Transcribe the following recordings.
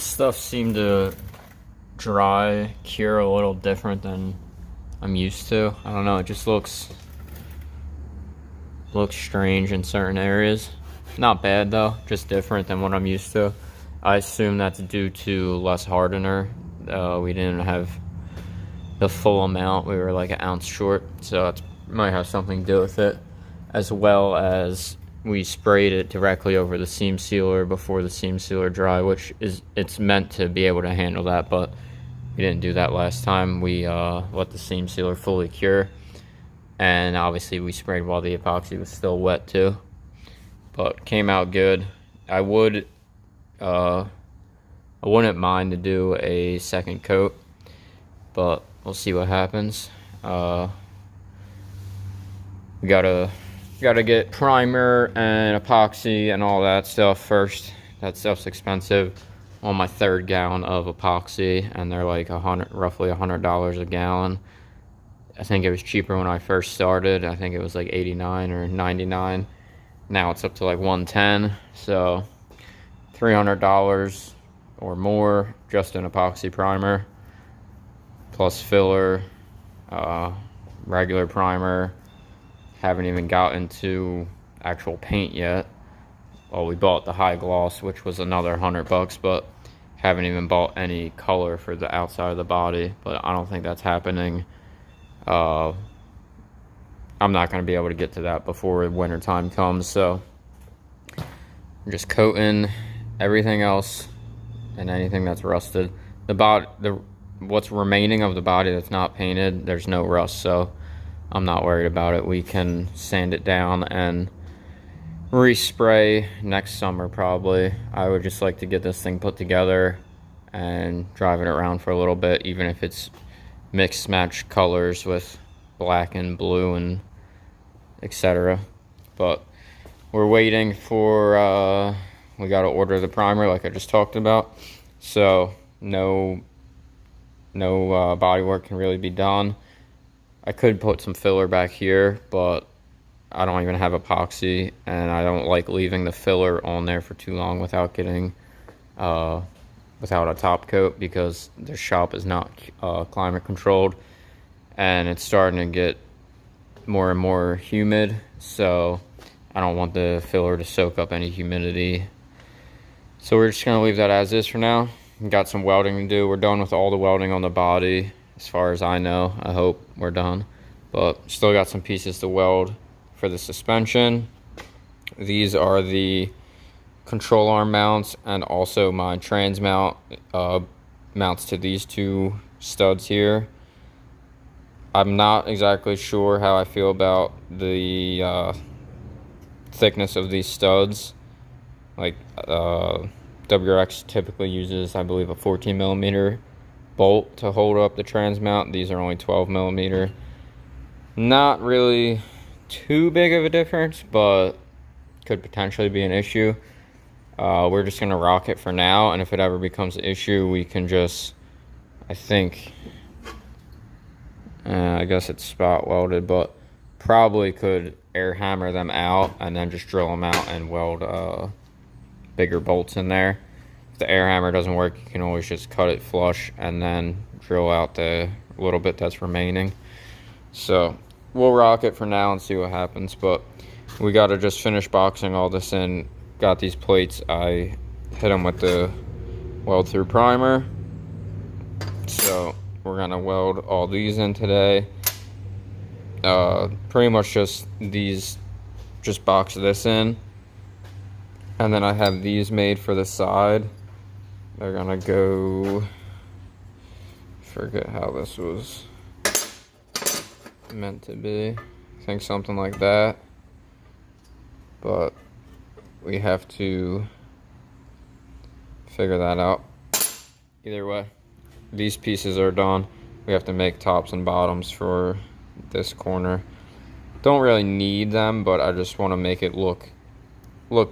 Stuff seemed to dry cure a little different than I'm used to. I don't know, it just looks strange in certain areas. Not bad though, just different than what I'm used to. I assume that's due to less hardener. We didn't have the full amount. We were like an ounce short, so it might have something to do with it. As well as we sprayed it directly over the seam sealer before the seam sealer dry, which is, it's meant to be able to handle that, but we didn't do that last time. We let the seam sealer fully cure, and obviously we sprayed while the epoxy was still wet too, but came out good. I wouldn't mind to do a second coat, but we'll see what happens. We gotta get primer and epoxy and all that stuff first. That stuff's expensive. On my third gallon of epoxy, and they're like roughly $100 a gallon. I think it was cheaper when I first started. I think it was like 89 or 99. Now it's up to like 110. So $300 or more just an epoxy primer, plus filler, regular primer. Haven't even got into actual paint yet. Well, we bought the high gloss, which was another $100, but haven't even bought any color for the outside of the body. But I don't think that's happening. I'm not going to be able to get to that before winter time comes, so I'm just coating everything else and anything that's rusted. What's remaining of the body that's not painted, there's no rust, so I'm not worried about it. We can sand it down and respray next summer probably. I would just like to get this thing put together and drive it around for a little bit, even if it's mixed match colors with black and blue and etc. But we're waiting for we got to order the primer like I just talked about, so no body work can really be done. I could put some filler back here, but I don't even have epoxy, and I don't like leaving the filler on there for too long without getting without a top coat, because the shop is not climate controlled, and it's starting to get more and more humid, so I don't want the filler to soak up any humidity. So we're just gonna leave that as is for now. We got some welding to do. We're done with all the welding on the body as far as I know. I hope we're done, but still got some pieces to weld for the suspension. These are the control arm mounts, and also my trans mount mounts to these two studs here. I'm not exactly sure how I feel about the thickness of these studs. Like Wrx typically uses, I believe, a 14 millimeter bolt to hold up the trans mount. These are only 12 millimeter. Not really too big of a difference, but could potentially be an issue. We're just gonna rock it for now, and if it ever becomes an issue, we can just, I think, I guess it's spot welded, but probably could air hammer them out and then just drill them out and weld bigger bolts in there. If the air hammer doesn't work, you can always just cut it flush and then drill out the little bit that's remaining. So we'll rock it for now and see what happens, but we got to just finish boxing all this in. Got these plates. I hit them with the weld through primer, so we're gonna weld all these in today. Pretty much just these, just box this in, and then I have these made for the side. They're gonna go, forget how this was meant to be. I think something like that, but we have to figure that out. Either way, these pieces are done. We have to make tops and bottoms for this corner. Don't really need them, but I just want to make it look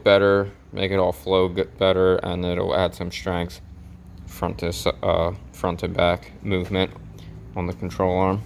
better, make it all flow better, and it'll add some strength front to back movement on the control arm.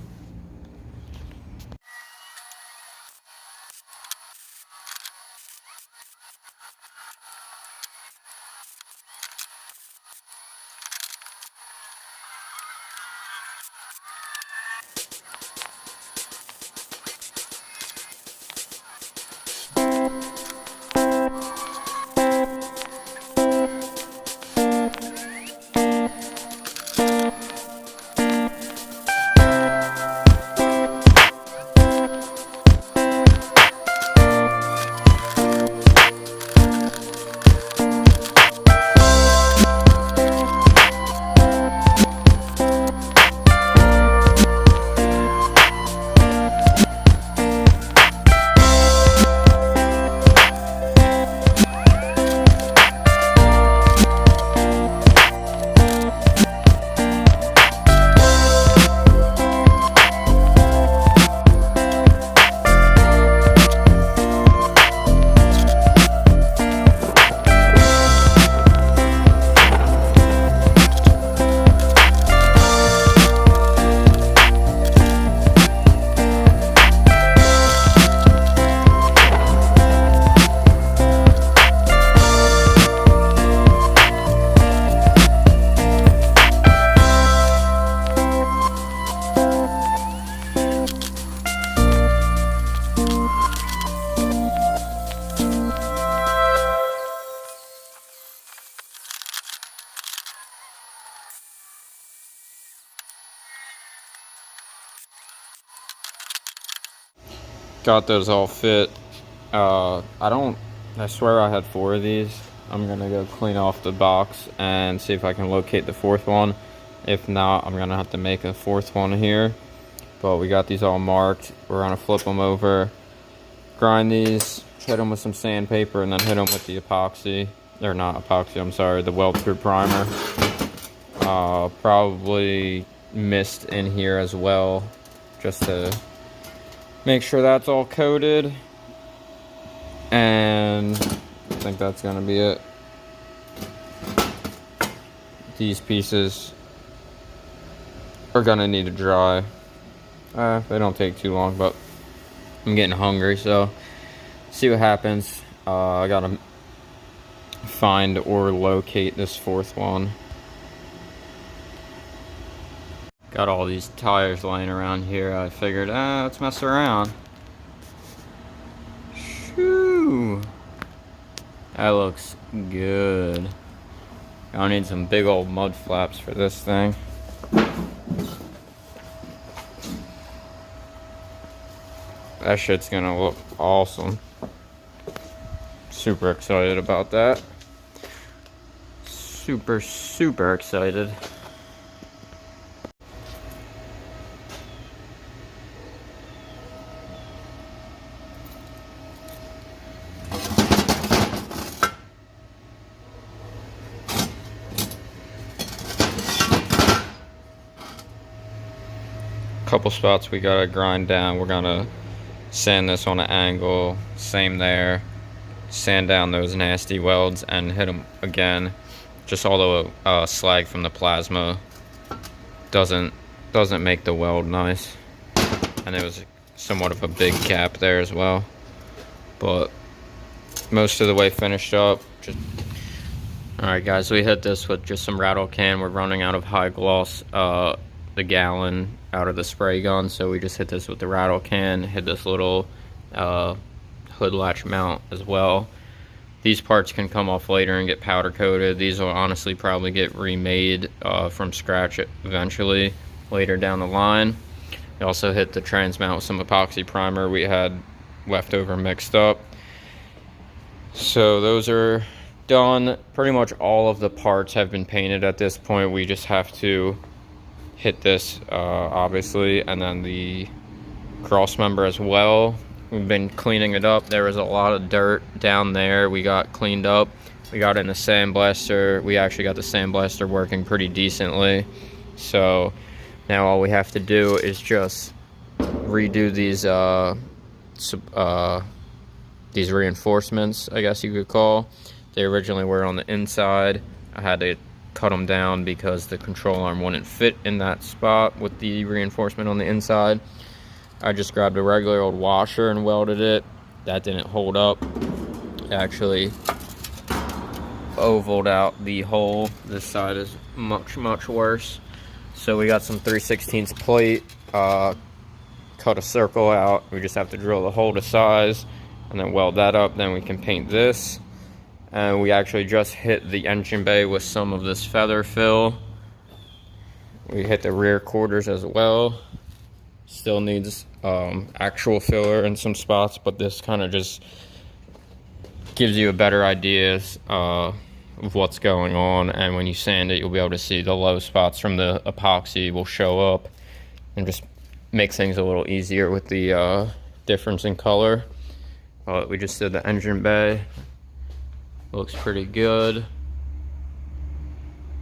got those all fit. I swear I had 4 of these. I'm gonna go clean off the box and see if I can locate the 4th one. If not, I'm gonna have to make a 4th one here. But we got these all marked. We're gonna flip them over, grind these, hit them with some sandpaper, and then hit them with the epoxy. Or not epoxy, I'm sorry, the weld through primer. Probably mist in here as well, just to make sure that's all coated. And I think that's gonna be it. These pieces are gonna need to dry. They don't take too long, but I'm getting hungry, so see what happens. I gotta find or locate this 4th one. Got all these tires laying around here. I figured, let's mess around. Shoo! That looks good. I need some big old mud flaps for this thing. That shit's gonna look awesome. Super excited about that. Super, super excited. Couple spots we gotta grind down. We're gonna sand this on an angle, same there, sand down those nasty welds and hit them again. Just although slag from the plasma doesn't make the weld nice, and there was somewhat of a big gap there as well, but most of the way finished up. Alright guys, we hit this with just some rattle can. We're running out of high gloss, the gallon out of the spray gun, so we just hit this with the rattle can, hit this little hood latch mount as well. These parts can come off later and get powder coated. These will honestly probably get remade from scratch eventually later down the line. We also hit the trans mount with some epoxy primer we had leftover mixed up. So those are done. Pretty much all of the parts have been painted at this point. We just have to hit this obviously, and then the cross member as well. We've been cleaning it up. There was a lot of dirt down there. We got cleaned up. We got it in the sandblaster. We actually got the sandblaster working pretty decently. So now all we have to do is just redo these reinforcements, I guess you could call. They originally were on the inside. I had to cut them down because the control arm wouldn't fit in that spot with the reinforcement on the inside. I just grabbed a regular old washer and welded it. That didn't hold up. It actually ovaled out the hole. This side is much, much worse. So we got some 3/16 plate, cut a circle out. We just have to drill the hole to size and then weld that up. Then we can paint this. And we actually just hit the engine bay with some of this feather fill. We hit the rear quarters as well. Still needs actual filler in some spots, but this kind of just gives you a better idea of what's going on. And when you sand it, you'll be able to see the low spots from the epoxy will show up and just make things a little easier with the difference in color. We just did the engine bay. Looks pretty good.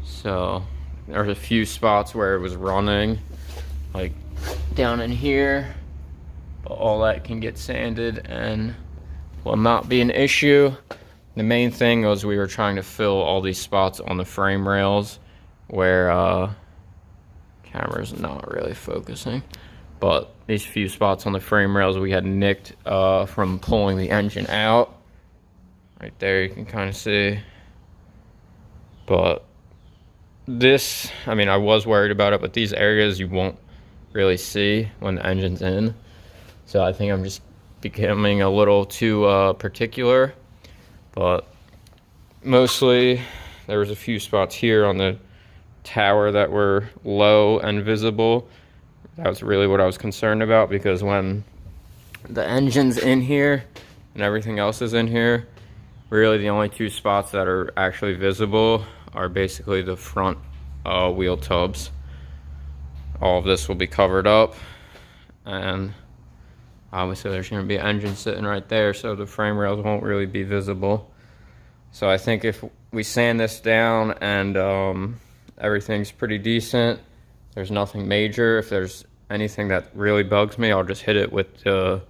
So there's a few spots where it was running, like down in here, but all that can get sanded and will not be an issue. The main thing was we were trying to fill all these spots on the frame rails where camera's not really focusing, but these few spots on the frame rails we had nicked from pulling the engine out. Right there you can kind of see. But this, I mean, I was worried about it, but these areas you won't really see when the engine's in. So I think I'm just becoming a little too particular. But mostly there was a few spots here on the tower that were low and visible. That was really what I was concerned about, because when The engine's in here and everything else is in here. Really the only two spots that are actually visible are basically the front wheel tubs. All of this will be covered up, and obviously there's going to be an engine sitting right there, so the frame rails won't really be visible. So I think if we sand this down and everything's pretty decent, there's nothing major. If there's anything that really bugs me, I'll just hit it with the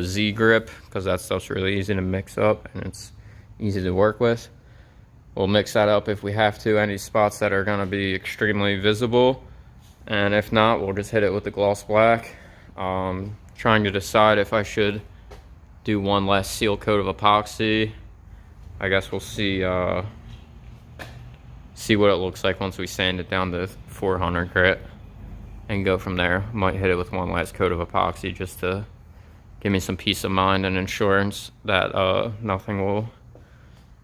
Z grip, because that stuff's really easy to mix up and it's easy to work with. We'll mix that up if we have to, any spots that are going to be extremely visible, and if not, we'll just hit it with the gloss black. Trying to decide if I should do one less seal coat of epoxy. I guess we'll see what it looks like once we sand it down to 400 grit and go from there. Might hit it with one last coat of epoxy just to give me some peace of mind and insurance that nothing will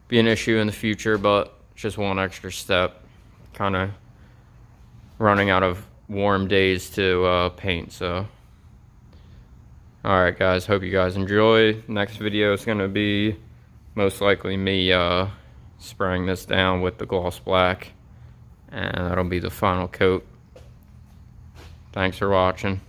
be an issue in the future, but just one extra step. Kind of running out of warm days to paint, so. Alright guys, hope you guys enjoy. Next video is going to be most likely me spraying this down with the gloss black, and that'll be the final coat. Thanks for watching.